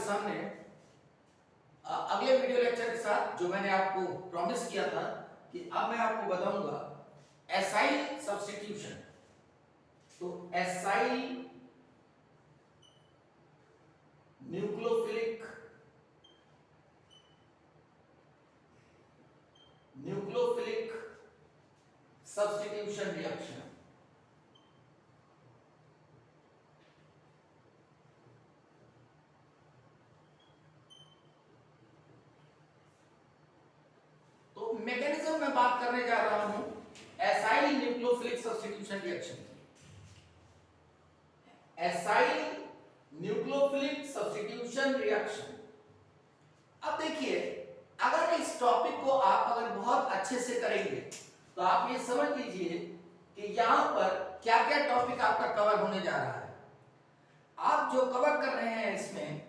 सामने अगले video lecture के साथ जो मैंने आपको प्रॉमिस किया था कि अब मैं आपको बताऊंगा एसाइल सब्स्टिट्यूशन। तो एसाइल न्यूक्लियोफिलिक सब्स्टिट्यूशन रिएक्शन। तो मैकेनिज्म में बात करने जा रहा हूं एसाइल न्यूक्लियोफिलिक सब्स्टिट्यूशन रिएक्शन की। Acyl nucleophilic substitution reaction. अब देखिए, अगर इस टॉपिक को आप अगर बहुत अच्छे से करेंगे तो आप ये समझ लीजिए कि यहां पर क्या क्या टॉपिक आपका कवर होने जा रहा है। आप जो कवर कर रहे हैं इसमें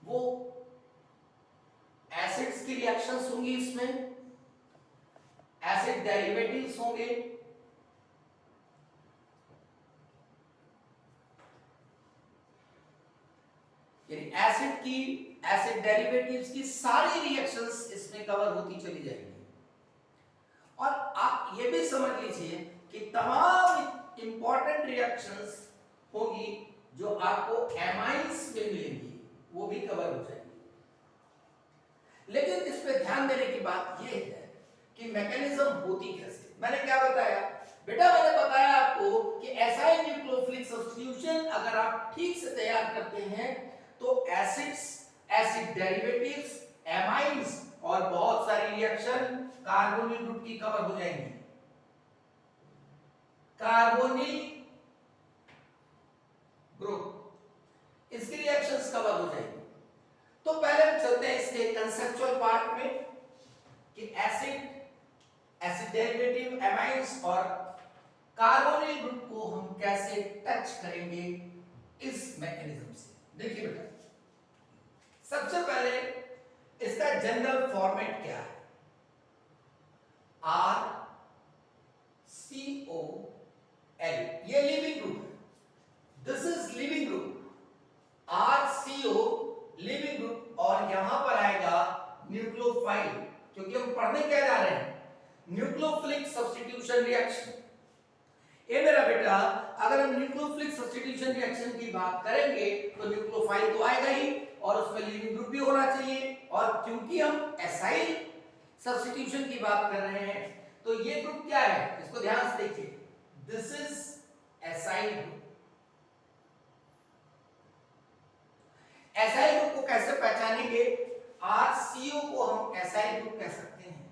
वो एसिड्स की रिएक्शंस होंगी, इसमें एसिड डेरिवेटिव्स होंगे, एसिड डेरिवेटिव्स की सारी रिएक्शंस इसमें कवर होती चली जाएंगी। और आप ये भी समझ लीजिए कि तमाम इंपॉर्टेंट रिएक्शंस होगी जो आपको एमाइंस में मिलेंगी, वो भी कवर हो जाएंगी। लेकिन इस पे ध्यान देने की बात ये है कि मैकेनिज्म होती कैसे। मैंने क्या बताया बेटा, मैंने बताया आपको कि एसाइल न्यूक्लियोफिलिक सब्स्टिट्यूशन अगर आप ठीक से तैयार करते हैं तो एसिड्स, एसिड डेरिवेटिव्स, एमाइंस और बहुत सारी रिएक्शन कार्बोनिल ग्रुप की कवर हो जाएंगी। कार्बोनिल ग्रुप इसकी रिएक्शंस कवर हो जाएंगी। तो पहले हम चलते हैं इसके कंसेप्चुअल पार्ट में कि एसिड डेरिवेटिव, एमाइंस और कार्बोनिल ग्रुप को हम कैसे टच करेंगे इस मैकेनिज्म से। देखिए बेटा, सबसे पहले इसका जनरल फॉर्मेट क्या है? RCOL, ये लिविंग ग्रुप है। This is leaving group, RCO leaving group. और यहां पर आएगा न्यूक्लियोफाइल, क्योंकि हम पढ़ने क्या जा रहे हैं? Nucleophilic substitution reaction. ये मेरा बेटा, अगर हम न्यूक्लियोफिलिक सब्स्टिट्यूशन रिएक्शन की बात करेंगे तो न्यूक्लियोफाइल तो आएगा ही और उसमें लिविंग ग्रुप भी होना चाहिए। और क्योंकि हम एसाइल सब्स्टिट्यूशन की बात कर रहे हैं तो ये ग्रुप क्या है, इसको ध्यान से देखिए। This is acyl group. Acyl group को कैसे पहचानेंगे? RCO को हम एसाइल ग्रुप कह सकते हैं।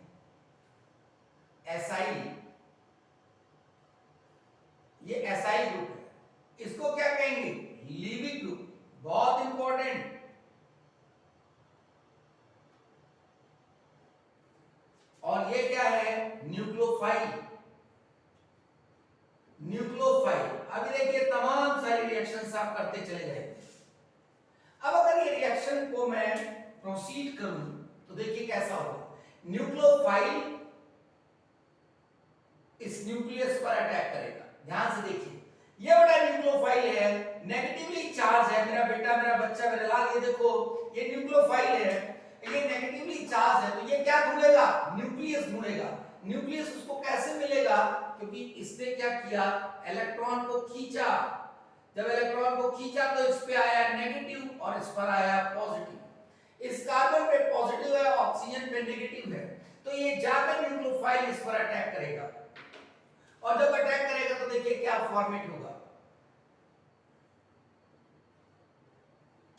एसाइल, ये एसाइल ग्रुप है। इसको क्या कहेंगे? Leaving group. बहुत इंपॉर्टेंट। और ये क्या है? न्यूक्लियोफाइल। न्यूक्लियोफाइल। अभी देखिए, तमाम सारी रिएक्शंस आप करते चले जाएंगे। अब अगर ये रिएक्शन को मैं प्रोसीड करूं तो देखिए कैसा होगा। न्यूक्लियोफाइल इस न्यूक्लियस पर अटैक करेगा। ध्यान से देखिए, ये बड़ा न्यूक्लियोफाइल है, नेगेटिवली चार्ज है। मेरा बेटा, मेरा बच्चा, मेरा लाल, ये देखो, ये न्यूक्लियोफाइल है, ये नेगेटिवली चार्ज है। तो ये क्या ढूंढेगा? न्यूक्लियस ढूंढेगा। न्यूक्लियस उसको कैसे मिलेगा? क्योंकि इसने क्या किया? इलेक्ट्रॉन को खींचा। जब इलेक्ट्रॉन को खींचा तो इस पे आया नेगेटिव और इस पर आया पॉजिटिव। इस कार्बन पे पॉजिटिव है, ऑक्सीजन पे नेगेटिव है। तो ये जाकर न्यूक्लियोफाइल इस पर अटैक करेगा। और जब अटैक करेगा तो देखिए क्या फॉर्मेट होगा,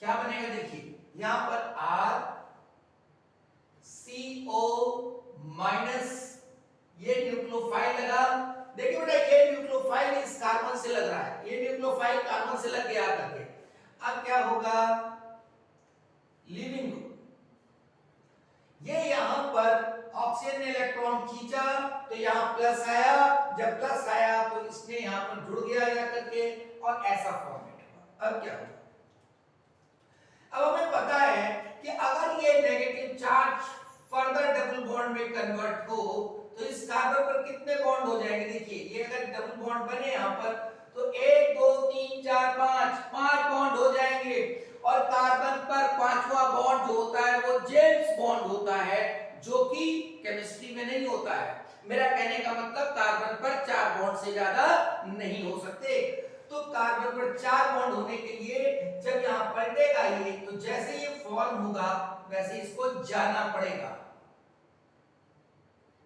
क्या बनेगा। देखिए यहां पर RCO माइनस, ये न्यूक्लियोफाइल लगा। देखिए बेटा, ये न्यूक्लियोफाइल इस कार्बन से लग रहा है, ये न्यूक्लियोफाइल कार्बन से लग गया करके। अब क्या होगा? Leaving group. ये यहां पर ऑक्सीजन ने इलेक्ट्रॉन खींचा तो यहां प्लस आया। जब प्लस आया तो इसने यहां पर जुड़ गया जाकर के और ऐसा फॉर्मेट हुआ। अब क्या होगा? अब हमें पता है कि अगर ये negative charge further double bond में कन्वर्ट हो तो इस कार्बन पर कितने बॉन्ड हो जाएंगे? देखिए, ये अगर डबल बॉन्ड बने यहां पर तो 1 2 3 4 5 बॉन्ड हो जाएंगे। और कार्बन पर पांचवा बॉन्ड जो होता है वो जेम्स बॉन्ड होता है, जो कि केमिस्ट्री में नहीं होता है। मेरा कहने का मतलब कार्बन पर 4 बॉन्ड से ज्यादा नहीं हो सकते। तो कार्बन पर 4 बॉन्ड होने के लिए जब यहां पलटेगा ये, तो जैसे ये फॉर्म होगा वैसे इसको जाना पड़ेगा,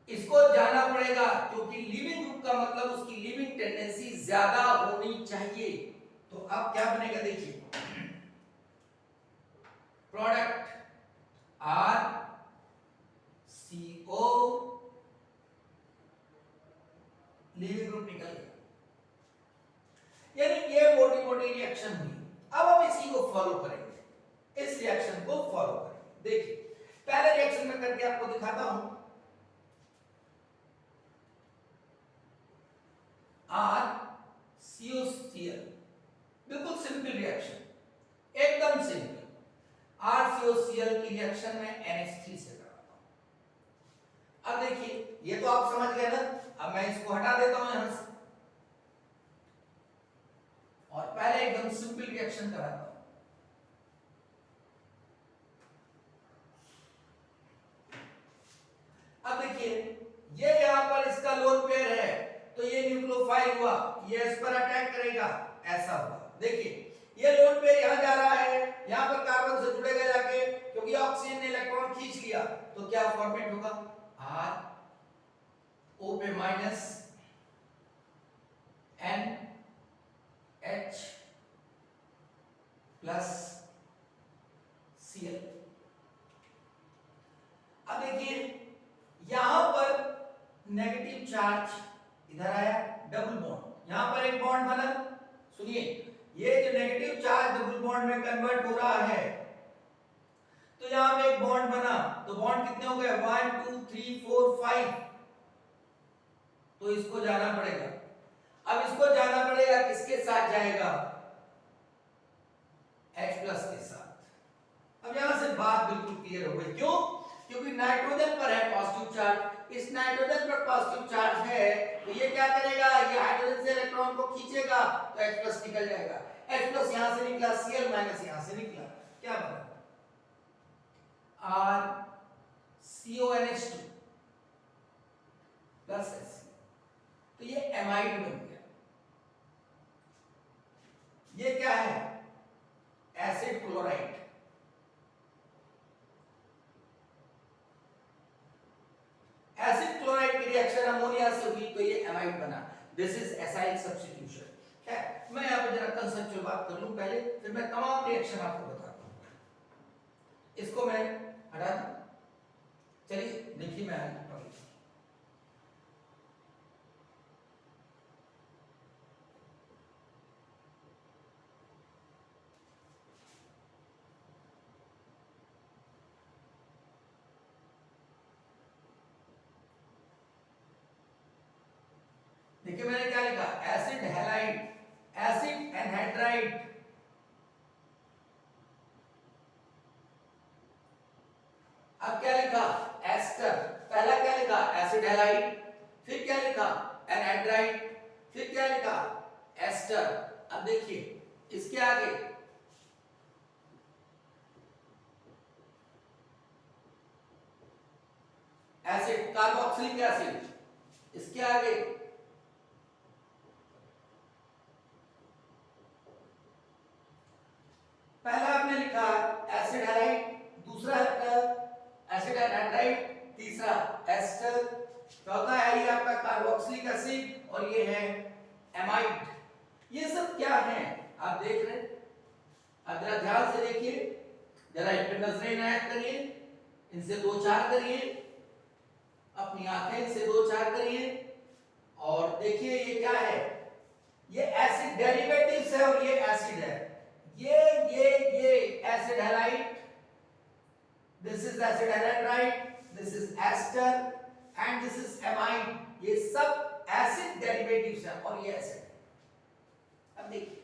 इसको जाना पड़ेगा, क्योंकि लिविंग ग्रुप का मतलब उसकी लिविंग टेंडेंसी ज्यादा होनी चाहिए। तो अब क्या बनेगा देखिए, प्रोडक्ट आर सी ओ, लिविंग ग्रुप निकल गया, यानी ये मोटी मोटी रिएक्शन हुई। अब हम इसी को फॉलो करेंगे, इस रिएक्शन को फॉलो करेंगे। देखिए पहले रिएक्शन में करके आपको दिखाता हूं। आर CuCl, बिल्कुल सिंपल रिएक्शन, एकदम सिंपल। RCOCl की रिएक्शन में NH3 से कराता हूं। अब देखिए ये तो आप समझ गए ना, अब मैं इसको हटा देता हूं यहां से और पहले एकदम सिंपल रिएक्शन कराता हूं। अब देखिए ये यहां पर इसका लोन पेयर है, तो ये न्यूक्लियोफाइल हुआ, ये इस पर अटैक करेगा, ऐसा हुआ। देखिए ये लोन पेयर यहां जा रहा है, यहां पर कार्बन से जुड़ेगा जाके, क्योंकि ऑक्सीजन ने इलेक्ट्रॉन खींच लिया, तो क्या फॉर्मेट होगा, R O पे minus N H plus Cl। अब देखिए यहां पर नेगेटिव चार्ज इधर आया, डबल बॉन्ड, यहां पर एक बॉन्ड बना। सुनिए ये जो नेगेटिव चार्ज डबल बॉन्ड में कन्वर्ट हो रहा है, तो यहां पे एक बॉन्ड बना, तो बॉन्ड कितने हो गए, 1 2 3 4 5, तो इसको जाना पड़ेगा। अब इसको जाना पड़ेगा, किसके साथ जाएगा, H प्लस के साथ। अब यहां से बात बिल्कुल क्लियर हो गई, क्यों, क्योंकि नाइट्रोजन पर है पॉजिटिव चार्ज, इस नाइट्रोजन पर पॉजिटिव चार्ज है, तो ये क्या करेगा, ये हाइड्रोजन से इलेक्ट्रॉन को खींचेगा, तो H प्लस निकल जाएगा। H प्लस यहां से निकला, Cl माइनस यहां से निकला, क्या बना, R CONH2 प्लस H, तो ये एमाइड बन गया। ये क्या है, एसिड क्लोराइड। एसिड क्लोराइड की रिएक्शन अमोनिया से हुई, तो ये एमाइड बना। This is acyl substitution. है, मैं यहां पे जरा कंसेप्चुअल बात कर लूं पहले, फिर मैं तमाम रिएक्शन आपको बताता हूं। इसको मैं हटा दूं, चलिए देखिए मैं आगे देखिए मैंने क्या लिखा, एसिड हैलाइड, एसिड एनहाइड्राइड, अब क्या लिखा, एस्टर। पहला क्या लिखा, एसिड हैलाइड, फिर क्या लिखा, एनहाइड्राइड, फिर क्या लिखा, एस्टर। अब देखिए इसके आगे एसिड कार्बोक्सिलिक एसिड, इसके आगे पहला आपने लिखा एसिड हैलाइड, दूसरा एसिड एनहाइड्राइड, तीसरा एस्टर, चौथा है ये आपका कार्बोक्सिलिक एसिड, और ये है एमाइड। ये सब क्या है आप देख रहे हैं, अब जरा ध्यान से देखिए, जरा इन पे नजरें इनायत करिए, इनसे दो चार करिए, अपनी आंखें से दो चार करिए, और देखिए ये क्या है, ये एसिड डेरिवेटिव्स है और ये एसिड है। ये acid halide, this is acid anhydride, this is ester and this is amide, ये सब एसिड डेरिवेटिव्स है और ये एसिड है। अब देखिए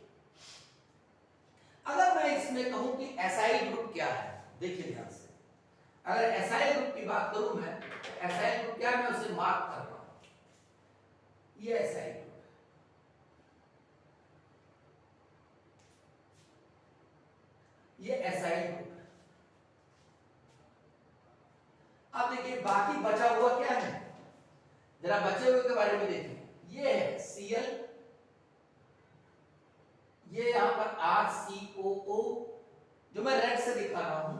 अगर मैं इसमें कहूं कि एसाइल ग्रुप क्या है, देखिए ध्यान से, अगर एसाइल ग्रुप की बात करूं मैं, एसाइल ग्रुप क्या है, मैं उसे मार्क कर रहा हूं, ये एसाइल ग्रुप, ये एसाइल ग्रुप है। अब देखिए बाकी बचा हुआ क्या है, जरा बचे हुए के बारे में देखें। ये है Cl, ये यहां पर RCOO जो मैं रेड से दिखा रहा हूं,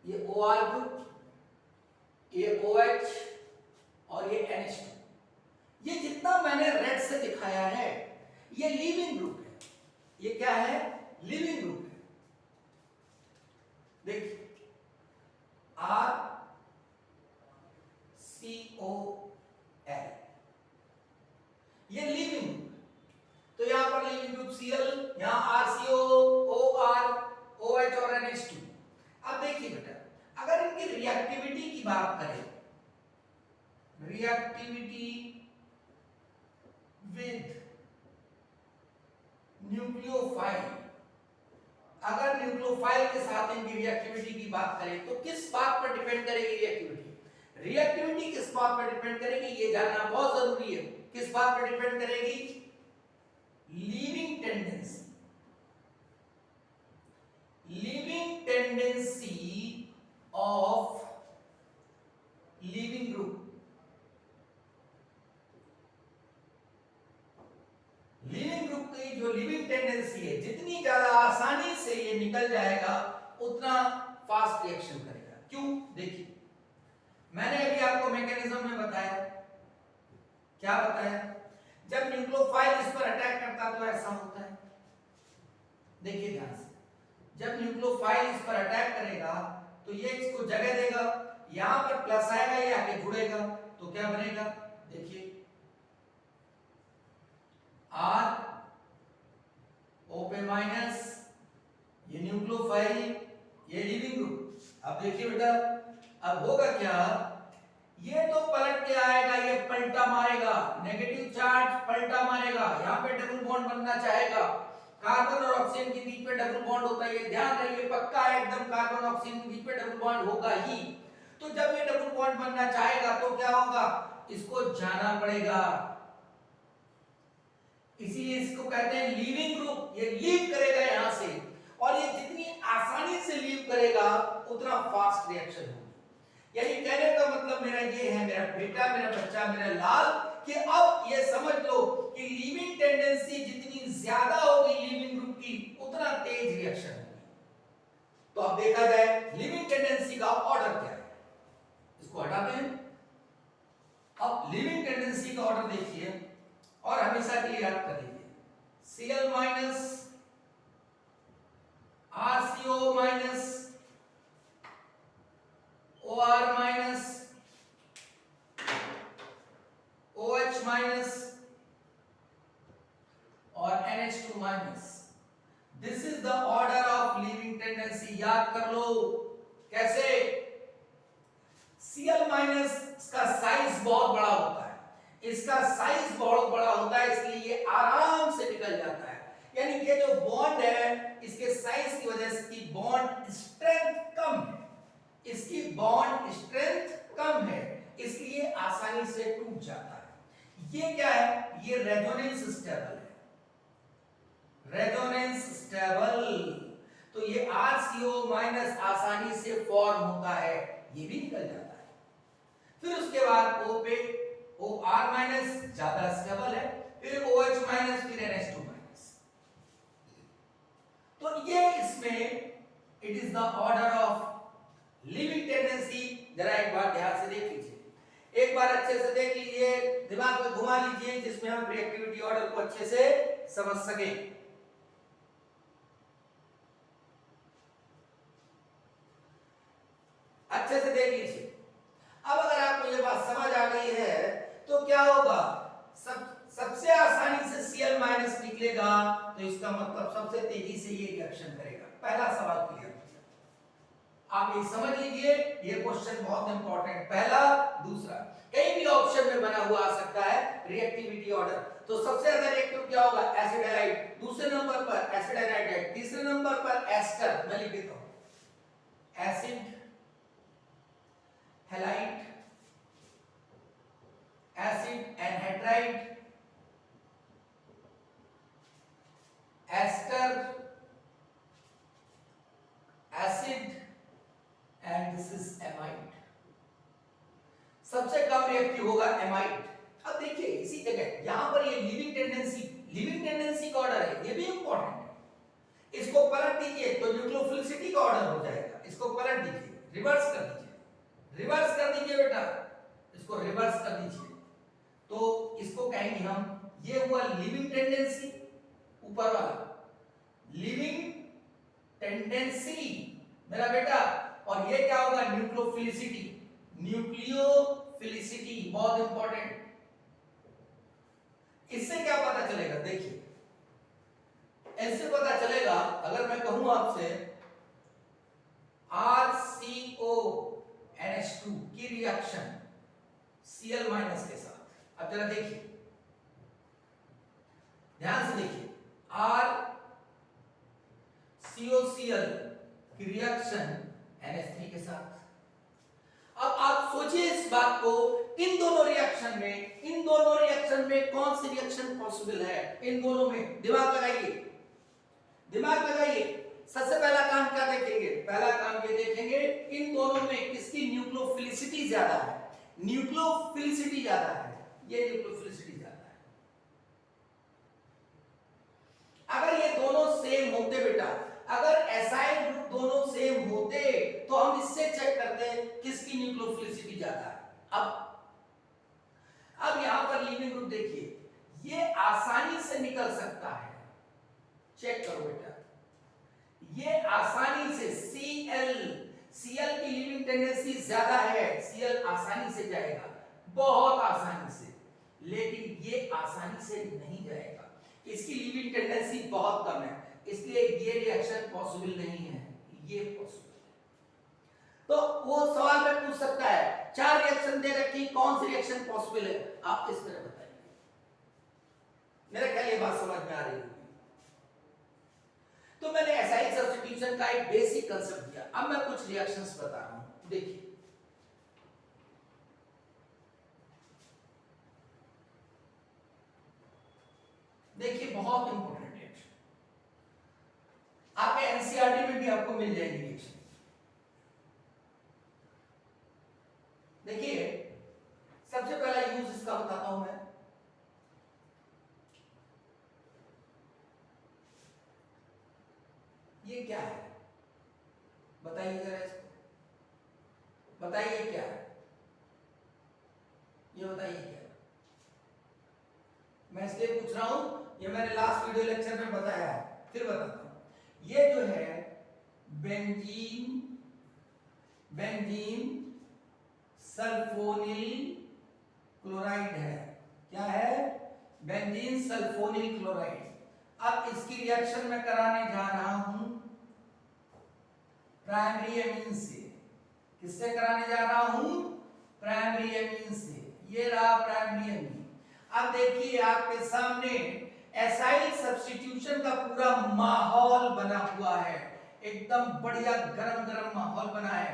ये OR ग्रुप, ये OH और ये NH2। ये जितना मैंने रेड से दिखाया है ये लीविंग ग्रुप है। ये क्या है? लीविंग ग्रुप है। देखिए RCOL, ये लीविंग ग्रुप। तो यहां पर लीविंग ग्रुप Cl, यहां RCO, OR, OH और NH2। अब देखिए बेटा, अगर इनकी रिएक्टिविटी की बात करें, रिएक्टिविटी विद न्यूक्लियोफाइल, अगर न्यूक्लियोफाइल के साथ इनकी रिएक्टिविटी की बात करें तो किस बात पर डिपेंड करेगी रिएक्टिविटी? रिएक्टिविटी किस बात पर डिपेंड करेगी ये जानना बहुत जरूरी है। किस बात पर डिपेंड करेगी? Leaving tendency, leaving tendency of leaving group. Leaving group की जो लीविंग टेंडेंसी है, जितनी ज्यादा आसानी से ये निकल जाएगा उतना फास्ट रिएक्शन करेगा। क्यों? देखिए मैंने अभी आपको मैकेनिज्म में बताया। क्या बताया? जब न्यूक्लियोफाइल इस पर अटैक करता तो ऐसा होता है। देखिए ध्यान से, जब न्यूक्लियोफाइल इस पर अटैक करेगा तो ये इसको जगह देगा, यहां पर प्लस आएगा, ये आके जुड़ेगा तो क्या बनेगा? देखिए R O पे माइनस, ये न्यूक्लियोफाइल, ये लीविंग ग्रुप। अब देखिए बेटा, अब होगा क्या? ये तो पलट के आएगा, ये पलटा मारेगा, नेगेटिव चार्ज पलटा मारेगा, यहां पे डबल बॉन्ड बनना चाहेगा। कार्बन और ऑक्सीजन के बीच में डबल बॉन्ड होता है, ये ध्यान रखिए, पक्का है एकदम, कार्बन और ऑक्सीजन के बीच में डबल बॉन्ड होगा ही। तो जब ये डबल बॉन्ड बनना चाहेगा तो क्या होगा? इसको जाना पड़ेगा, इसीलिए इसको कहते हैं लीविंग ग्रुप। ये लीव करेगा यहां से, और ये जितनी आसानी से लीव करेगा उतना फास्ट रिएक्शन होगी। यानी कहने का मतलब मेरा ये है, मेरा बेटा, मेरा बच्चा, मेरा लाल, कि अब ये समझ लो कि लीविंग टेंडेंसी जितनी ज्यादा होगी लीविंग ग्रुप की, उतना तेज रिएक्शन होगी। तो अब देखा जाए लीविंग टेंडेंसी का ऑर्डर क्या है, इसको हटाते हैं। अब लीविंग टेंडेंसी का ऑर्डर देखिए और हमेशा के लिए याद कर लीजिए। Cl minus, RCO minus, OR minus, OH minus और NH2 minus. This is the order of leaving tendency. याद कर लो कैसे? Cl माइनस का साइज बहुत बड़ा होता है, इसका साइज बहुत बड़ा होता है, इसलिए ये आराम से निकल जाता है। यानी ये जो बॉन्ड है, इसके साइज की वजह से इसकी बॉन्ड स्ट्रेंथ कम है, इसकी बॉन्ड स्ट्रेंथ कम है, इसलिए आसानी से टूट जाता है। ये क्या है? ये रेजोनेंस स्टेबल है, रेजोनेंस स्टेबल। तो ये RCO माइनस आसानी से फॉर्म होता है, ये भी निकल जाता है। फिर उसके बाद O पे OR माइनस ज्यादा स्टेबल है, फिर OH माइनस, फिर NH2 माइनस। तो ये इसमें it is the order of living tendency. जरा एक बार ध्यान से देख लीजिए, एक बार अच्छे से देख लीजिए, दिमाग में घुमा लीजिए, जिसमें हम रिएक्टिविटी ऑर्डर को अच्छे से समझ सके। अच्छे से देख लीजिए। अब अगर आपको ये बात समझ आ गई है तो क्या होगा? सबसे आसानी से Cl माइनस निकलेगा, तो इसका मतलब सबसे तेजी से ये रिएक्शन करेगा। पहला सवाल क्लियर, आप ये समझ लीजिए, ये क्वेश्चन बहुत इंपॉर्टेंट। पहला, दूसरा, कहीं भी ऑप्शन में बना हुआ आ सकता है रिएक्टिविटी ऑर्डर। तो सबसे ज्यादा रिएक्टिव क्या होगा? एसिड हैलाइड, दूसरे नंबर पर एसिड एनहाइड्राइड, तीसरे नंबर पर एस्टर। मैं लिख देता हूं, acid halide, acid anhydride, ester कब रिएक्टिव होगा? एमाइड। अब देखिए इसी जगह यहां पर ये लिविंग टेंडेंसी का ऑर्डर है, ये भी इंपॉर्टेंट है। इसको पलट दीजिए तो न्यूक्लियोफिलिसिटी का ऑर्डर हो जाएगा। इसको पलट दीजिए, रिवर्स कर दीजिए, रिवर्स कर दीजिए बेटा, इसको रिवर्स कर दीजिए तो इसको कहेंगे हम, ये हुआ लिविंग टेंडेंसी, ऊपर वाला लिविंग टेंडेंसी मेरा बेटा, और ये क्या होगा? न्यूक्लियोफिलिसिटी। न्यूक्लियोफिलिसिटी बहुत इंपॉर्टेंट। इससे क्या पता चलेगा? देखिए ऐसे पता चलेगा, अगर मैं कहूं आपसे RCONH2 की रिएक्शन Cl- के साथ, अब जरा देखिए, ध्यान से देखिए, RCOCl की रिएक्शन NH3 के साथ। अब आप सोचिए इस बात को, इन दोनों रिएक्शन में कौन सी रिएक्शन पॉसिबल है? इन दोनों में दिमाग लगाइए, दिमाग लगाइए। सबसे पहला काम क्या देखेंगे? पहला काम ये देखेंगे इन दोनों में किसकी न्यूक्लियोफिलिसिटी ज्यादा है। न्यूक्लियोफिलिसिटी ज्यादा है, ये न्यूक्लियोफिलिसिटी ज्यादा है। अगर ये दोनों सेम होते बेटा, अगर एसाइल ग्रुप दोनों सेम होते तो हम इससे चेक करते किसकी न्यूक्लियोफिलिसिटी ज्यादा है। अब यहां पर लिविंग ग्रुप देखिए, ये आसानी से निकल सकता है, चेक करो बेटा, ये आसानी से Cl की लिविंग टेंडेंसी ज्यादा है, Cl आसानी से जाएगा, बहुत आसानी से, लेकिन ये आसानी से नहीं जाएगा, इसकी लिविंग टेंडेंसी बहुत कम है, इसलिए ये रिएक्शन पॉसिबल नहीं है, ये पॉसिबल है। तो वो सवाल में पूछ सकता है, 4 रिएक्शन दे रखी, कौन सी रिएक्शन पॉसिबल है? आप इस तरह बताइए। मेरा ख्याल ये बात समझ में आ रही है। तो मैंने एसाइल सब्स्टिट्यूशन का एक बेसिक कांसेप्ट दिया, अब मैं कुछ रिएक्शंस बता रहा हूं, देखिए बहुत इंपॉर्टेंट रिएक्शन, आपके एनसीईआरटी में भी आपको मिल जाएगी रिएक्शन। देखिए सबसे पहला यूज इसका बताता हूं मैं, ये क्या है बताइए जरा, इसको बताइए क्या है, ये बताइए क्या है। मैं इसलिए पूछ रहा हूं, ये मैंने लास्ट वीडियो लेक्चर में बताया है, फिर बताता हूं। ये जो है बेंजीन सल्फोनिल क्लोराइड है, क्या है? Benzene sulphonyl chloride. अब इसकी रिएक्शन मैं कराने जा रहा हूं प्राइमरी एमीन से। किससे कराने जा रहा हूं? प्राइमरी एमीन से। ये रहा प्राइमरी एमीन। अब देखिए आपके सामने एसाइल सब्स्टिट्यूशन का पूरा माहौल बना हुआ है, एकदम बढ़िया गरम गरम माहौल बना है।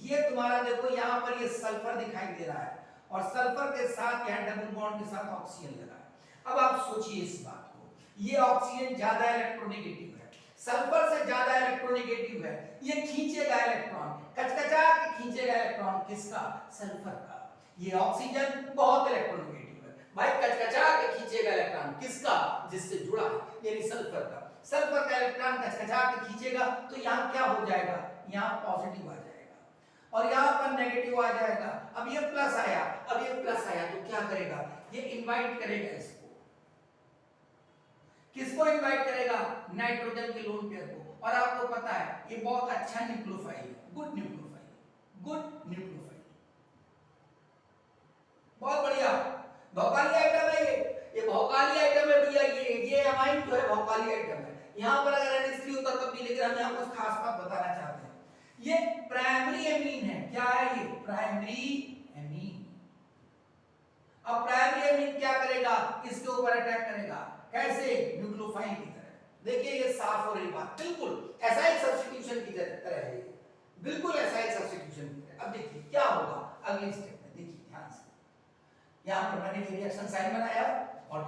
ये तुम्हारा देखो यहां पर ये सल्फर दिखाई दे रहा है, और सल्फर के साथ यहां डबल बॉन्ड के साथ ऑक्सीजन लगा है। अब आप सोचिए इस बात को, ये ऑक्सीजन ज्यादा इलेक्ट्रोनेगेटिव है, सल्फर से ज्यादा इलेक्ट्रोनेगेटिव है, ये खींचेगा इलेक्ट्रॉन, कचकचा के खींचेगा इलेक्ट्रॉन, किसका? सल्फर का। ये ऑक्सीजन बहुत इलेक्ट्रोनेगेटिव है भाई, कचकचा के खींचेगा इलेक्ट्रॉन, किसका? जिससे जुड़ा है, यानी सल्फर का। सल्फर का इलेक्ट्रॉन कचकचा के खींचेगा तो यहां क्या हो जाएगा? यहां पॉजिटिव आ जाएगा, और यहां पर नेगेटिव आ जाएगा। अब ये प्लस आया, अब ये प्लस आया तो क्या करेगा? ये इनवाइट करेगा इसको, किसको इनवाइट करेगा? नाइट्रोजन के लोन पेयर को। और आपको पता है ये बहुत अच्छा न्यूक्लियोफाइल है, गुड न्यूक्लियोफाइल, गुड न्यूक्लियोफाइल, बहुत बढ़िया भौकाली आइटम है ये भौकाली आइटम है भैया, ये अमाइन जो है भौकाली आइटम है। यहां पर अगर NH3 होता तब भी, लेकिन हम यहां कुछ खास बात बताना चाहते हैं। ये प्राइमरी एमीन है, क्या है ये? Primary amine. अब प्राइमरी एमीन क्या करेगा? इसके ऊपर अटैक करेगा, कैसे? न्यूक्लियोफाइल की तरह। देखिए ये साफ हो रही बात, बिल्कुल एसाइल सब्स्टिट्यूशन की तरह है, बिल्कुल एसाइल सब्स्टिट्यूशन की तरह। अब देखिए क्या होगा अगले स्टेप में, देखिए ध्यान से, यहां पर मैंने ये रिएक्शन साइन बनाया, और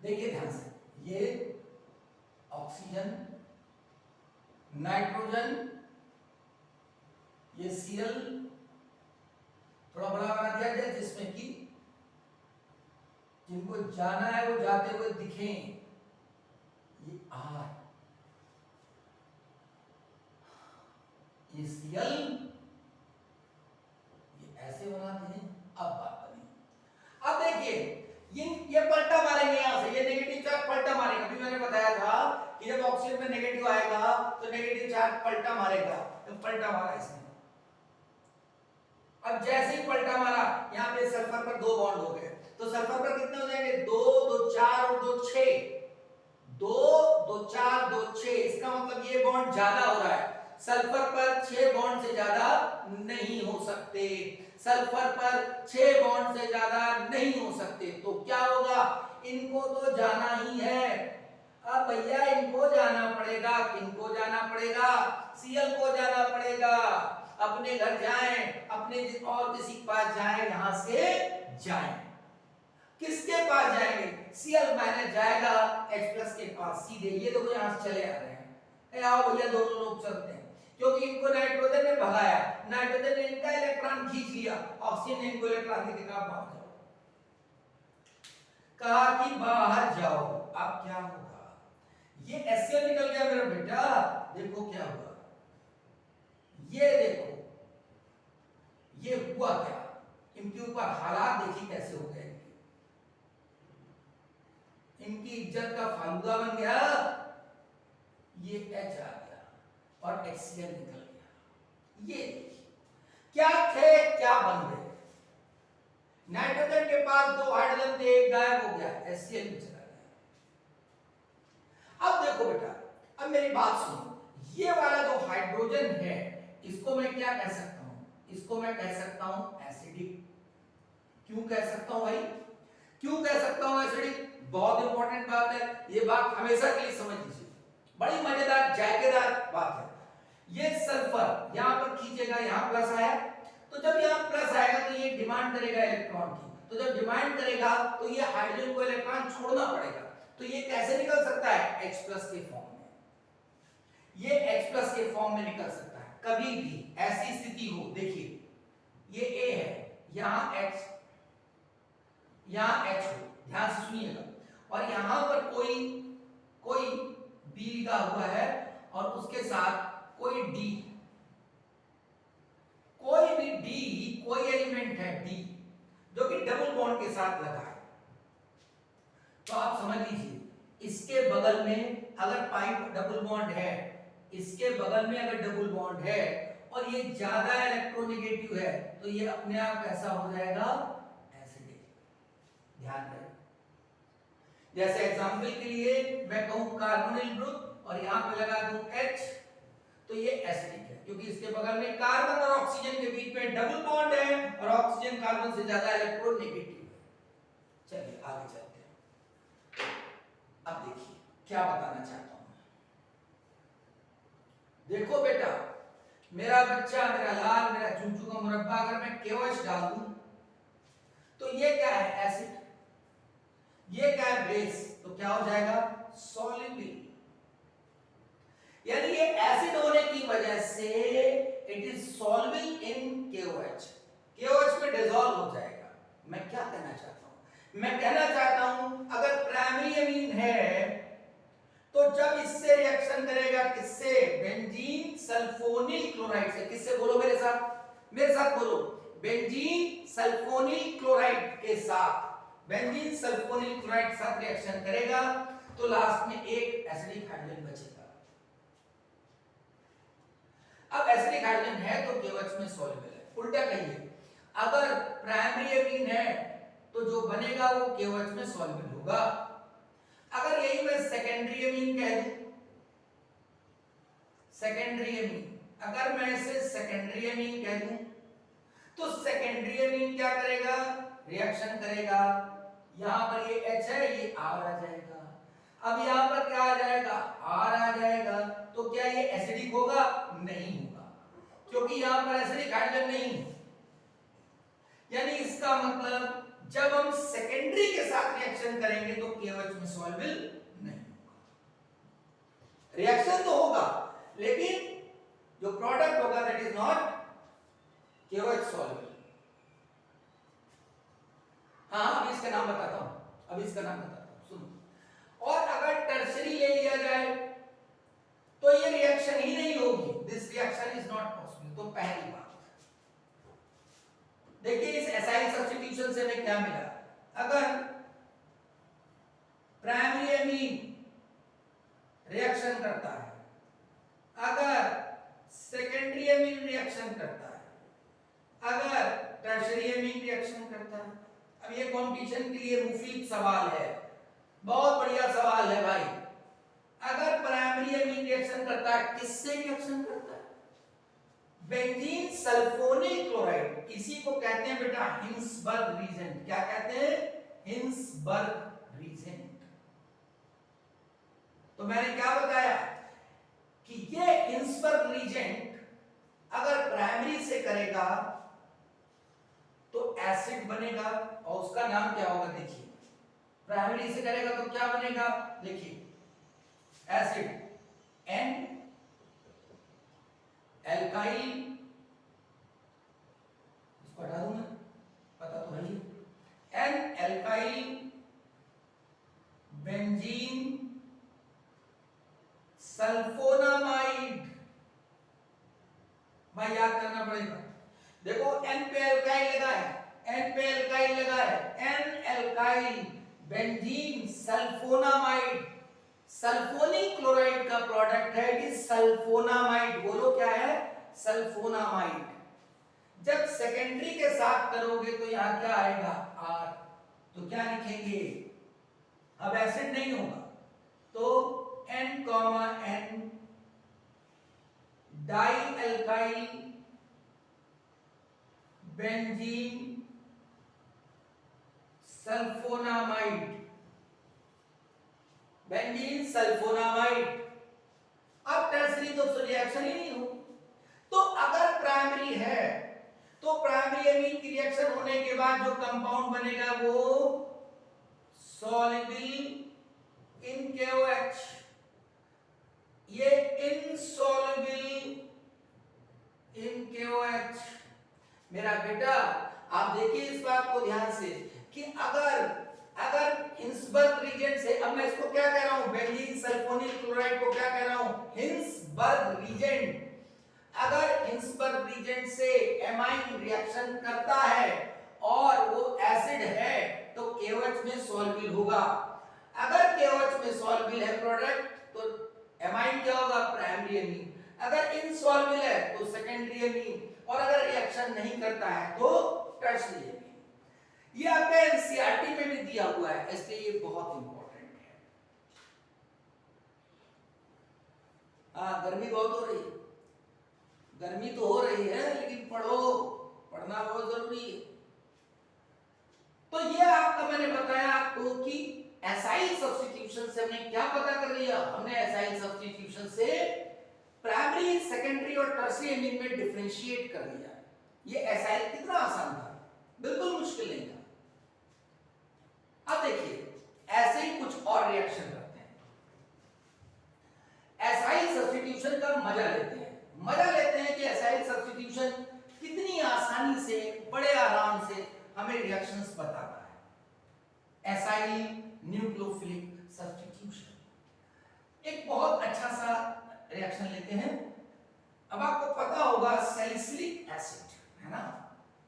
देखिए ध्यान से, ये ऑक्सीजन, नाइट्रोजन, ये Cl थोड़ा बड़ा बना दिया जाए जिसमें कि जिनको जाना है वो जाते हुए दिखें। ये R, ये Cl, ये ऐसे बनाते हैं। अब बात बनी, अब देखिए ये पलटा मारेंगे यहां से, ये नेगेटिव चार्ज पलटा मारेगा। अभी मैंने बताया था कि जब ऑक्सीजन में नेगेटिव आएगा तो नेगेटिव चार्ज पलटा मारेगा, तो पलटा मारा इसने। अब जैसे ही पलटा मारा यहाँ पे सल्फर पर 2 बॉन्ड हो गए, तो सल्फर पर कितने हो जाएंगे? 2 2 4 और 2 6, 2 2 4 2 6। इसका मतलब ये बॉन्ड ज्यादा हो रहा है। सल्फर पर 6 बॉन्ड से ज्यादा नहीं हो सकते, सल्फर पर 6 बॉन्ड से ज्यादा नहीं हो सकते। तो क्या होगा? इनको तो जाना ही है। अब भैया इनको जाना पड़ेगा, किनको जाना पड़ेगा? Cl को जाना पड़ेगा। अपने घर जाएं, अपने और किसी के पास जाएं, यहां से जाएं। किसके पास जाएंगे? Cl माइनस जाएगा H+ के पास सीधे। ये देखो यहां से चले आ रहे हैं। आओ भैया दोनों लोग चलते हैं, क्योंकि इनको नाइट्रोजन ने भगाया, नाइट्रोजन ने इनका इलेक्ट्रॉन खींच लिया, ऑक्सीजन ने इनको इलेक्ट्रॉन देके कहा बाहर जाओ, कहा कि बाहर जाओ। अब क्या होगा? ये HCl निकल गया मेरा बेटा। देखो क्या हुआ, ये देखो ये हुआ क्या, इनके ऊपर हालात देखिए कैसे हो गए। इनकी इज्जत का फालूदा बन गया। ये H आ गया और HCl निकल गया। ये देखिए क्या थे क्या बन गए। नाइट्रोजन के पास 2 हाइड्रोजन थे, एक गायब हो गया, HCl भी चला गया। अब देखो बेटा, अब मेरी बात सुनो, ये वाला जो हाइड्रोजन है इसको मैं क्या कह सकता हूं? इसको मैं कह सकता हूं एसिडिक। क्यों कह सकता हूं भाई? क्यों कह सकता हूं एसिडिक? बहुत इंपॉर्टेंट बात है, ये बात हमेशा के लिए समझ लीजिए, बड़ी मजेदार जायकेदार बात है। ये सल्फर यहां पर खींचेगा, यहां प्लस आया, तो जब यहां प्लस आएगा तो ये डिमांड करेगा इलेक्ट्रॉन की, तो जब डिमांड करेगा तो ये हाइड्रोजन को इलेक्ट्रॉन छोड़ना पड़ेगा। तो ये कैसे निकल सकता है? H+ के फॉर्म में। ये H+ के फॉर्म में निकल सकता है। कभी भी ऐसी स्थिति हो, देखिए ये A है, यहां H, यहां H हो, ध्यान से सुनिएगा, और यहां पर कोई B लिखा हुआ है और उसके साथ कोई D, कोई भी D, कोई एलिमेंट है D जो कि डबल बॉन्ड के साथ लगा है। तो आप समझ लीजिए इसके बगल में अगर पाइप डबल बॉन्ड है, इसके बगल में अगर डबल बॉन्ड है और ये ज्यादा इलेक्ट्रोनेगेटिव है, तो ये अपने आप कैसा हो जाएगा? एसिडिक। ध्यान रखें, जैसे एग्जांपल के लिए मैं कहूं कार्बोनिल ग्रुप और यहां पे लगा दूं H, तो ये एसिडिक है, क्योंकि इसके बगल में कार्बन और ऑक्सीजन के बीच में डबल बॉन्ड है और ऑक्सीजन कार्बन से ज्यादा इलेक्ट्रोनेगेटिव है। चलिए आगे चलते हैं। अब देखिए क्या बताना चाहता हूं। देखो बेटा, मेरा बच्चा, मेरा लाल, मेरा चुनचू का मुरब्बा, अगर मैं KOH डाल दूं तो ये क्या है? एसिड। ये क्या है? बेस। तो क्या हो जाएगा? सॉल्युबल। यानी ये एसिड होने की वजह से it is soluble in KOH, KOH में डिसॉल्व हो जाएगा। मैं क्या कहना चाहता हूं? मैं कहना चाहता हूं अगर प्राइमरी अमीन है तो जब इससे रिएक्शन करेगा, किससे? बेंजीन सल्फोनिल क्लोराइड से। किससे? बोलो मेरे साथ, मेरे साथ बोलो, बेंजीन सल्फोनिल क्लोराइड के साथ, बेंजीन सल्फोनिल क्लोराइड के साथ रिएक्शन करेगा तो लास्ट में एक एसिडिक हाइड्रोजन बचेगा। अब एसिडिक हाइड्रोजन है तो KOH में सॉल्युबल है। उल्टा कहिए, अगर प्राइमरी अमीन है तो जो बनेगा वो KOH में सॉल्युबल होगा। अगर यही मैं सेकेंडरी अमीन कह दूं, सेकेंडरी अमीन, अगर मैं इसे सेकेंडरी अमीन कह दूं तो सेकेंडरी अमीन क्या करेगा? रिएक्शन करेगा। यहां पर ये H है, ये R आ जाएगा। अब यहां पर क्या आ जाएगा? R आ जाएगा। तो क्या ये एसिडिक होगा? नहीं होगा, क्योंकि यहां पर एसिडिक हाइड्रोजन नहीं है। यानी इसका मतलब जब हम सेकेंडरी के साथ रिएक्शन करेंगे तो KOH में सॉल्युबल नहीं होगा। रिएक्शन तो होगा लेकिन जो प्रोडक्ट होगा that is not KOH soluble. हाँ अभी इसका नाम बताता हूं, अभी इसका नाम बताता हूं, सुनो। और अगर टर्शरी ले लिया जाए तो ये रिएक्शन ही नहीं होगी, this reaction is not possible. तो पहली बात देखिए इस एसाइल सब्स्टिट्यूशन से हमें क्या मिला, अगर प्राइमरी एमीन रिएक्शन करता है, अगर सेकेंडरी एमीन रिएक्शन करता है, अगर टर्शरी एमीन रिएक्शन करता है। अब ये कंपटीशन के लिए मुफीद सवाल है, बहुत बढ़िया सवाल है भाई। अगर प्राइमरी एमीन रिएक्शन करता है, किससे रिएक्शन करता है? बेंजीन सल्फोनिक क्लोराइड, इसी को कहते हैं बेटा हिंसबर्ग रीजेंट। क्या कहते हैं? Hinsberg reagent. तो मैंने क्या बताया कि ये हिंसबर्ग रीजेंट अगर प्राइमरी से करेगा तो एसिड बनेगा, और उसका नाम क्या होगा देखिए। प्राइमरी से करेगा तो क्या बनेगा, देखिए एसिड एन एल्काइल, इसको हटा दूं मैं, पता तो है, एन एल्काइल बेंजीन सल्फोनामाइड। भाई याद करना पड़ेगा, देखो एन पे एल्काइल लगा है, एन पे एल्काइल लगा है, N alkyl benzene sulfonamide. Sulfonic chloride का प्रोडक्ट है, इट इज सल्फोनामाइड। बोलो क्या है? सल्फोनामाइड। जब सेकेंडरी के साथ करोगे तो यहां क्या आएगा? आर। तो क्या लिखेंगे? अब एसिड नहीं होगा तो N, N di alkyl benzene sulfonamide, benzene sulfonamide. अब टर्सरी तो रिएक्शन ही नहीं हो। तो अगर प्राइमरी है तो प्राइमरी एमीन की रिएक्शन होने के बाद जो कंपाउंड बनेगा वो सॉल्युबल इन KOH, ये इनसॉल्युबल इन KOH। मेरा बेटा आप देखिए इस बात को ध्यान से कि अगर हिंसबर्ग रीजेंट से, अब मैं इसको क्या कह रहा हूं, बेंजीन सल्फोनिक क्लोराइड को क्या कह रहा हूं? Hinsberg reagent. अगर हिंसबर्ग रीजेंट से एमाइन रिएक्शन करता है और वो एसिड है तो KOH में सॉल्युबल होगा। अगर KOH में सॉल्युबल है प्रोडक्ट तो एमाइन क्या होगा? Primary amine. अगर इनसॉल्युबल है तो सेकेंडरी एमीन, और अगर रिएक्शन नहीं करता है तो टर्शरी एमीन। ये आपके एनसीईआरटी में भी दिया हुआ है, इसलिए ये बहुत इंपॉर्टेंट है। गर्मी बहुत हो रही है, गर्मी तो हो रही है लेकिन पढ़ो, पढ़ना बहुत जरूरी है। तो ये आपका मैंने बताया आपको कि एसाइल सब्स्टिट्यूशन से हमने क्या पता कर लिया? हमने एसाइल सब्स्टिट्यूशन से प्राइमरी, सेकेंडरी और टर्शरी एमीन में डिफरेंशिएट कर लिया। ये एसाइल कितना आसान था, बिल्कुल मुश्किल नहीं था। अब देखिए ऐसे ही कुछ और रिएक्शन करते हैं, एसाइल सब्स्टिट्यूशन का मजा लेते हैं। मजा लेते हैं कि एसाइल सब्स्टिट्यूशन कितनी आसानी से, बड़े आराम से हमें रिएक्शंस बताता है। एसाइल न्यूक्लियोफिलिक सब्स्टिट्यूशन एक बहुत अच्छा सा रिएक्शन लेते हैं। अब आपको पता होगा सैलिसिलिक एसिड, है ना?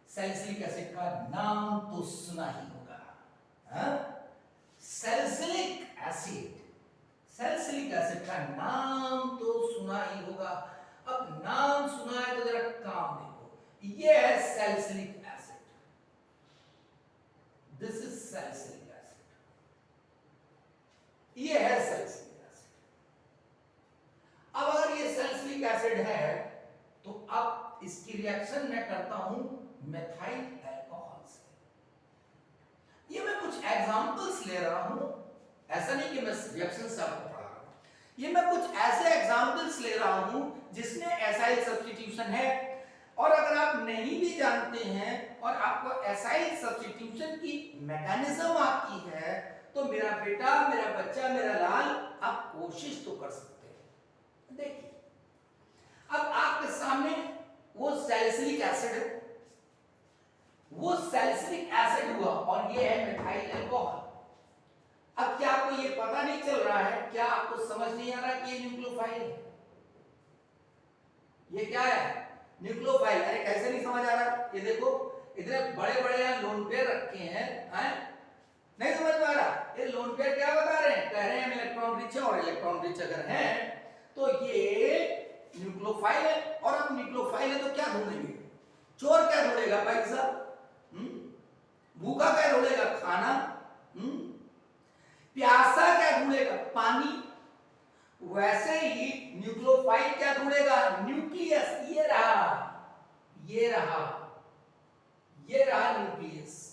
सैलिसिलिक एसिड का नाम तो सुना ही होगा, सैलिसिलिक एसिड, सैलिसिलिक एसिड का नाम तो सुना ही होगा। अब नाम सुना है तो जरा काम देखो, ये है salicylic acid, this is salicylic acid, ये है सैलिसिलिक एसिड। अब अगर ये सैलिसिलिक एसिड है तो अब इसकी रिएक्शन मैं करता हूं मेथाइल अल्कोहल से। ये मैं कुछ एग्जांपल्स ले रहा हूं, ऐसा नहीं कि मैं रिएक्शन से आपको पढ़ा रहा हूं। ये मैं कुछ ऐसे एग्जांपल्स ले रहा हूं जिसमें एसाइल सब्स्टिट्यूशन है, और अगर आप नहीं भी जानते हैं और आपको एसाइल सब्स्टिट्यूशन की मैकेनिज्म आपकी है तो मेरा बेटा, मेरा बच्चा, मेरा लाल, आप कोशिश तो कर सकते हैं। देखिए अब आपके सामने वो सैलिसिलिक एसिड है, वो सैलिसिलिक एसिड हुआ और ये है मिथाइल अल्कोहल। अब क्या आपको ये पता नहीं चल रहा है, क्या आपको समझ नहीं आ रहा कि ये न्यूक्लियोफाइल है? ये क्या है? न्यूक्लियोफाइल। अरे कैसे नहीं समझ आ रहा? ये देखो इतने बड़े बड़े यहाँ लोन पेयर रखे हैं, नहीं समझ में आ रहा? ये लोन पेयर क्या बता रहे हैं? कह रहे हैं इलेक्ट्रॉन रिच है, और इलेक्ट्रॉन रिच अगर है तो ये न्यूक्लियोफाइल है। और अब न्यूक्लियोफाइल है तो क्या ढूंढेंगे? चोर क्या ढूंढेगा भाई साहब? भूखा क्या ढूंढेगा? खाना। प्यासा क्या ढूंढेगा? पानी। वैसे ही न्यूक्लियोफाइल क्या ढूंढेगा? न्यूक्लियस। ये रहा, ये रहा, ये रहा न्यूक्लियस।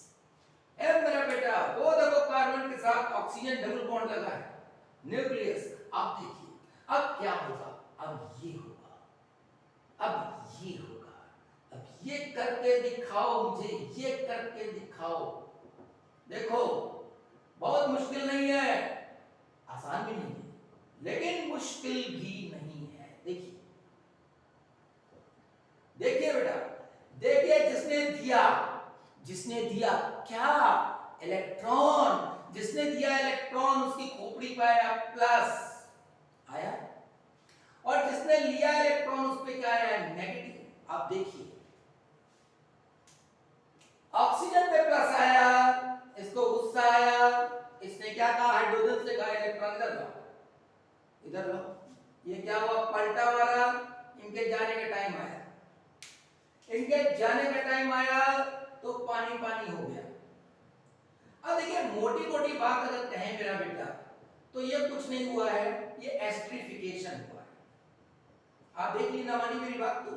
अब मेरा बेटा वो देखो कार्बन के साथ ऑक्सीजन डबल बॉन्ड लगा है, न्यूक्लियस। अब देखिए अब क्या होगा? अब ये होगा, अब ये होगा। अब ये करके दिखाओ मुझे, ये करके दिखाओ। देखो बहुत मुश्किल नहीं है, आसान भी नहीं है, लेकिन मुश्किल भी नहीं है। देखिए देखिए बेटा, देखिए जिसने दिया क्या? इलेक्ट्रॉन। जिसने दिया इलेक्ट्रॉन उसकी खोपड़ी पे आया प्लस, आया, और जिसने लिया इलेक्ट्रॉन उस पे क्या आया? नेगेटिव। आप देखिए ऑक्सीजन पे प्लस आया, इसको गुस्सा आया, इसने क्या कहा? हाइड्रोजन से कहा इलेक्ट्रॉन इधर लो, इधर लो। ये क्या हुआ? पलटा वाला। इनके जाने का टाइम आया, इनके जाने का टाइम आया तो पानी पानी हो गया। अब देखिए मोटी मोटी बात अगर कहें मेरा बेटा, तो ये कुछ नहीं हुआ है, ये एस्ट्रिफिकेशन हुआ है। आप देख ली, ना मानी मेरी बात तो,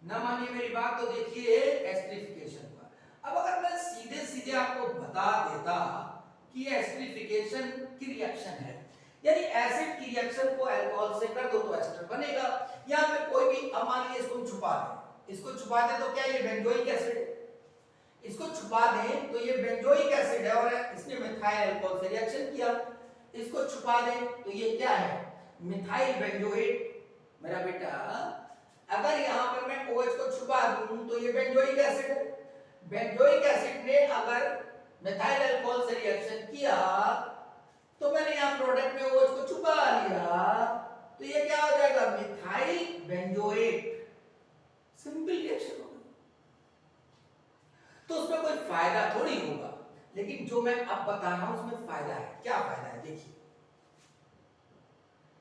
ना मानिए मेरी बात तो देखिए एस्ट्रिफिकेशन हुआ। अब अगर मैं सीधे सीधे आपको बता देता कि एस्ट्रिफिकेशन की रिएक्शन है, यानी एसिड की रिएक्शन को अल्कोहल से कर दो तो एस्टर बनेगा। यहां पे कोई भी, अब मान लीजिए इसको छुपा दें, इसको छुपा दें तो क्या ये बेंजोइक एसिड है? इसको छुपा दें तो ये बेंजोइक एसिड है और इसने मिथाइल अल्कोहल से रिएक्शन किया। इसको छुपा दें तो ये क्या है? Methyl benzoate. मेरा बेटा अगर यहां पर मैं OH को छुपा दूं तो ये बेंजोइक एसिड है। बेंजोइक एसिड ने अगर मिथाइल अल्कोहल से रिएक्शन किया तो मैंने यहां प्रोडक्ट में OH को छुपा लिया, तो ये क्या हो जाएगा? Methyl benzoate. सिंपल रिएक्शन होगा, तो उसमें कोई फायदा थोड़ी होगा, लेकिन जो मैं अब बता रहा हूं उसमें फायदा है। क्या फायदा है? देखिए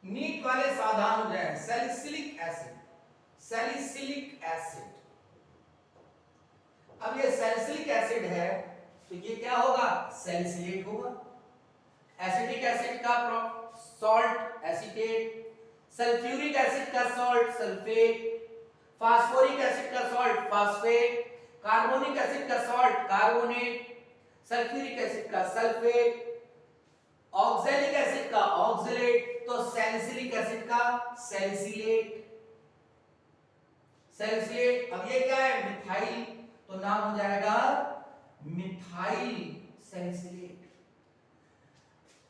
नीट वाले सावधान हो जाए। Salicylic acid, salicylic acid. अब ये सैलिसिलिक एसिड है तो ये क्या होगा? सैलिसिलेट होगा। एसिटिक एसिड का सॉल्ट एसीटेट, सल्फ्यूरिक एसिड का सॉल्ट सल्फेट, फास्फोरिक एसिड का सॉल्ट फास्फेट, कार्बोनिक एसिड का सॉल्ट कार्बोनेट, सल्फ्यूरिक एसिड का सल्फेट, ऑक्सैलिक एसिड का ऑक्सलेट, तो सैलिसिलिक एसिड का सैलिसिलेट। सैलिसिलेट। अब ये क्या है? मिथाइल, तो नाम हो जाएगा मिथाइल सैलिसिलेट।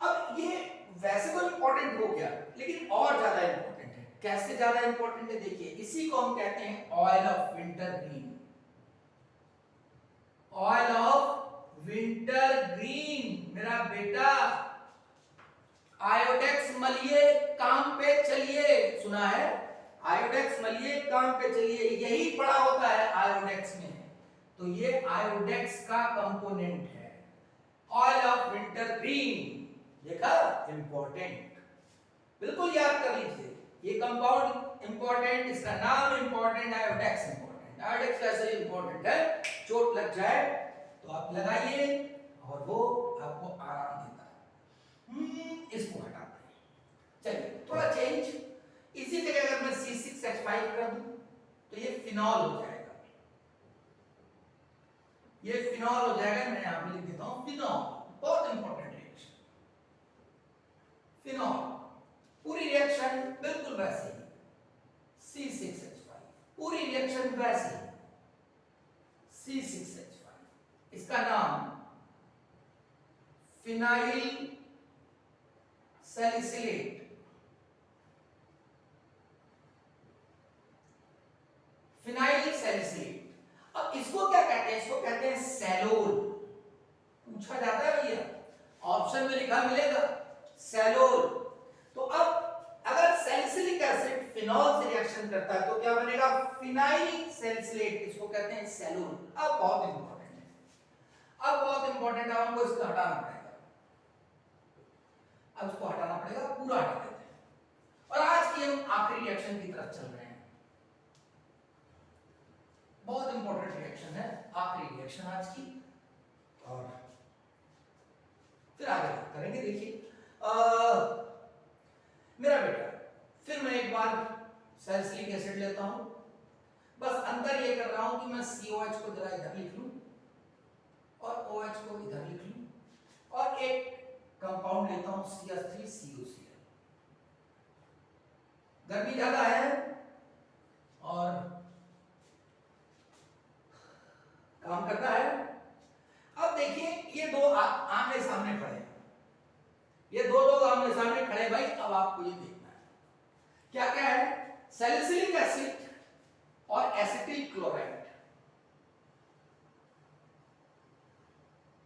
अब ये वैसे तो इंपॉर्टेंट हो गया, लेकिन और ज्यादा इंपॉर्टेंट है। कैसे ज्यादा इंपॉर्टेंट है? देखिए इसी को हम कहते हैं oil of winter green. Oil of winter green. मेरा बेटा आयोडेक्स मलिए काम पे चलिए, सुना है? आयोडेक्स मलिए काम पे चलिए, यही पड़ा होता है आयोडेक्स में। तो ये आयोडेक्स का कंपोनेंट है, ऑयल ऑफ विंटर ग्रीन। देखा? इंपॉर्टेंट, बिल्कुल याद कर लीजिए। ये कंपाउंड इंपॉर्टेंट, इसका नाम इंपॉर्टेंट, आयोडेक्स इंपॉर्टेंट। आयोडेक्स वैसे ही इंपॉर्टेंट है, चोट लग जाए तो आप लगाइए और वो आपको आराम देता है। इसको हटाते हैं। चलिए थोड़ा चेंज, इसी जगह अगर मैं C6H5 कर दूं तो ये फिनॉल हो जाएगा। ये फिनॉल हो जाएगा। मैं यहां पे लिख देता हूं फिनॉल। बहुत इंपॉर्टेंट रिएक्शन फिनॉल। पूरी रिएक्शन बिल्कुल वैसे ही, C6H5 पूरी रिएक्शन वैसे ही, C6H5। इसका नाम फिनाइल सैलिसिलेट। Phenyl salicylate. अब इसको कहते हैं सैलोल। पूछा जाता है भैया, ऑप्शन में लिखा मिलेगा सैलोल। तो अब अगर सैलिसिलिक एसिड फिनॉल से रिएक्शन करता है तो क्या बनेगा, फिनाइल सैलिसिलेट, इसको कहते हैं सैलोल। अब बहुत इंपॉर्टेंट है, अब बहुत इंपॉर्टेंट है, हमको इसको हटाना पड़ेगा। अब इसको हटाना पड़ेगा, पूरा हटा देते हैं। और आज की हम आखिरी रिएक्शन की तरफ चल रहे हैं। बहुत इंपॉर्टेंट रिएक्शन है, आखिरी रिएक्शन आज की, और फिर आगे बात करेंगे। देखिए मेरा बेटा, फिर मैं एक बार सैलिसिलिक एसिड लेता हूं, बस अंतर ये कर रहा हूं कि मैं COH को जरा इधर लिख लूं और OH को इधर लिख लूं, और एक कंपाउंड लेता हूं CH3COCl। गर्मी ज्यादा है और काम करना है। अब देखिए ये दो आमने सामने खड़े हैं, ये दो लोग आमने सामने खड़े भाई। अब आपको ये देखना है क्या क्या है, सैलिसिलिक एसिड और एसिटिल क्लोराइड।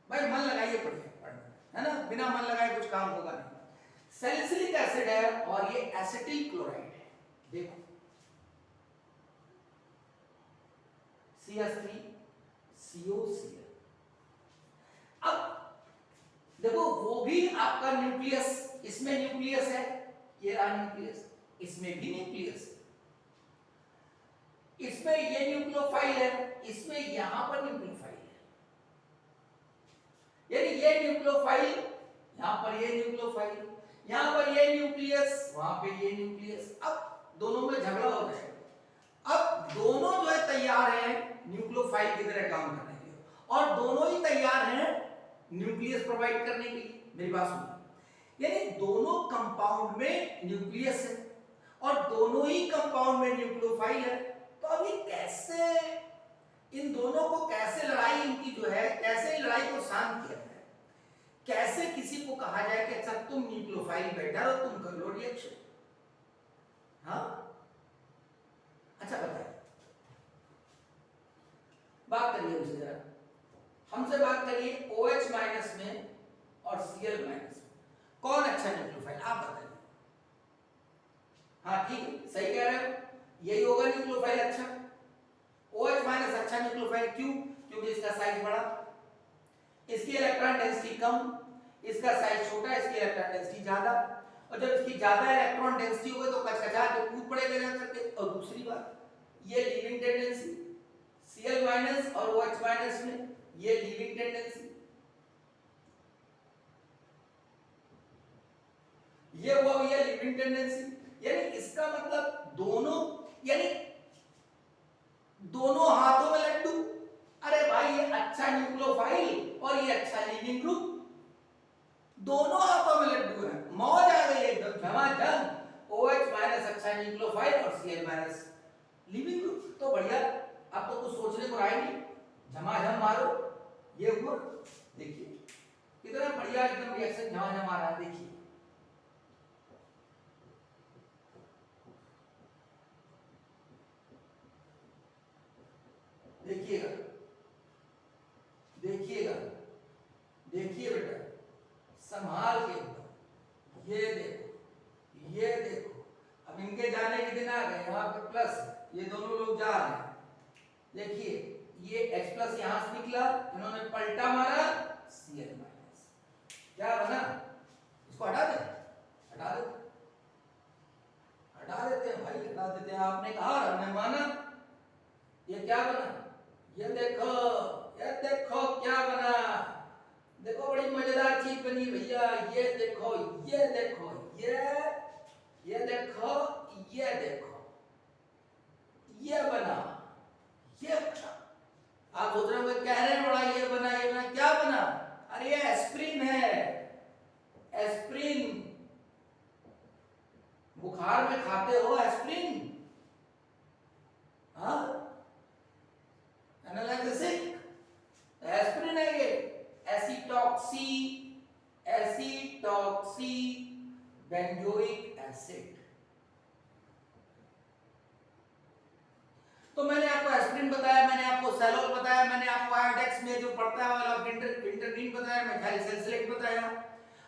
भाई मन लगाइए पढ़ने, है ना, बिना मन लगाए कुछ काम होगा नहीं। सैलिसिलिक एसिड है और ये एसिटिल क्लोराइड है। देखो CH3COCl। अब देखो वो भी आपका न्यूक्लियस, इसमें न्यूक्लियस है, ये रहा न्यूक्लियस, इसमें भी न्यूक्लियस है, इसमें ये न्यूक्लियोफाइल है, इसमें यहां पर न्यूक्लियोफाइल है, यानी ये न्यूक्लियोफाइल, यहां पर ये न्यूक्लियोफाइल, यहां पर ये न्यूक्लियस, वहां पे ये न्यूक्लियस। अब दोनों में झगड़ा हो जाएगा। अब दोनों जो है तैयार हैं न्यूक्लियोफाइल की तरह काम करने के लिए, और दोनों ही तैयार हैं न्यूक्लियस प्रोवाइड करने के लिए। मेरी बात सुनिए, यानी दोनों कंपाउंड में न्यूक्लियस है और दोनों ही कंपाउंड में न्यूक्लियोफाइल है। तो अब ये कैसे, इन दोनों को कैसे लड़ाई इनकी जो है, कैसे लड़ाई को शांत किया जाए, कैसे किसी को कहा जाए कि अच्छा तुम न्यूक्लियोफाइल बेटर हो, तुम कर लो रिएक्शन। हाँ अच्छा बताइए, बात करिए हमसे जरा, हमसे बात करिए OH माइनस में और Cl माइनस में कौन अच्छा न्यूक्लियोफाइल, आप बताइए। हाँ ठीक है, सही कह रहे हो, यही होगा न्यूक्लियोफाइल अच्छा। OH माइनस अच्छा न्यूक्लियोफाइल, क्यों, क्योंकि इसका साइज बड़ा, इसकी इलेक्ट्रॉन डेंसिटी कम, इसका साइज छोटा, इसकी इलेक्ट्रॉन डेंसिटी ज्यादा, और जब इसकी ज्यादा इलेक्ट्रॉन डेंसिटी होगी तो कचकचा के कूद पड़ेगा जाकर के। और दूसरी बात, ये लीविंग टेंडेंसी, Cl माइनस और OH माइनस में ये लीविंग टेंडेंसी, ये हुआ भैया लीविंग टेंडेंसी, यानी इसका मतलब दोनों, यानी दोनों हाथों में लड्डू। अरे भाई ये अच्छा न्यूक्लियोफाइल और ये अच्छा लीविंग ग्रुप, दोनों हाथों में लड्डू है, मौज आ गई एकदम झमाझम। OH माइनस अच्छा न्यूक्लियोफाइल और Cl माइनस लीविंग ग्रुप, तो बढ़िया। अब तो कुछ सोचने को रहा नहीं, झमाझम मारो, ये हुआ। देखिए कितना बढ़िया एकदम रिएक्शन झमाझम आ रहा है, देखिए देखिएगा, देखिएगा, देखिए बेटा संभाल के एकदम, ये देखो, ये देखो। अब इनके जाने के दिन आ गए, यहाँ पे प्लस, ये दोनों लोग जा रहे हैं। देखिए ये H प्लस यहां से निकला, इन्होंने पलटा मारा, Cl माइनस, क्या बना, इसको हटा दे, हटा दे, हटा देते हैं भाई, हटा देते हैं। आपने कहा, हमने माना, ये क्या बना, ये देखो, ये देखो क्या बना, देखो बड़ी मजेदार चीज बनी भैया, ये देखो, ये देखो, ये देखो, ये देखो, ये बना, ये बना। आप सोच रहे होंगे, कह रहे हैं बड़ा ये बना, ये बना, क्या बना, अरे ये एस्प्रिन है, एस्प्रिन, बुखार में खाते हो एस्प्रिन, हाँ, एनालिसिक एस्प्रिन है ये, एसिटॉक्सी, एसिटॉक्सी बेंजोइक एसिड। तो मैंने आपको एस्प्रिन बताया, मैंने आपको सैलोल बताया, मैंने आपको आयोडेक्स में जो पढ़ता है वाला इंटरग्रीन बताया, मिथाइल सैलिसिलेट बताया,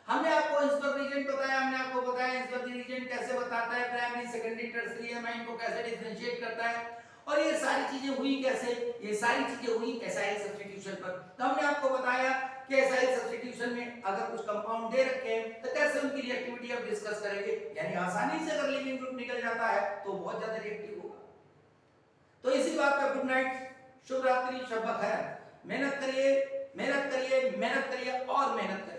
हमने आपको इंसबर्ग रीजन बताया, हमने आपको बताया इंसबर्ग रीजन कैसे बताता है, प्राइमरी सेकेंडरी टर्शियरी एमाइन को कैसे डिफरेंशिएट करता है, और ये सारी चीजें हुई कैसे, ये सारी चीजें हुई एसाइल सब्स्टिट्यूशन पर। तो हमने आपको बताया कि एसाइल सब्स्टिट्यूशन में अगर कुछ कंपाउंड दे रखे हैं तो कैसे उनकी रिएक्टिविटी अब डिस्कस करेंगे, यानी आसानी से अगर लिविंग ग्रुप निकल जाता है तो बहुत ज्यादा रिएक्टिव होगा। तो इसी बात का गुड नाइट, शुभ रात्रि, शब बखैर। मेहनत करिए, मेहनत करिए, मेहनत करिए और मेहनत करिए।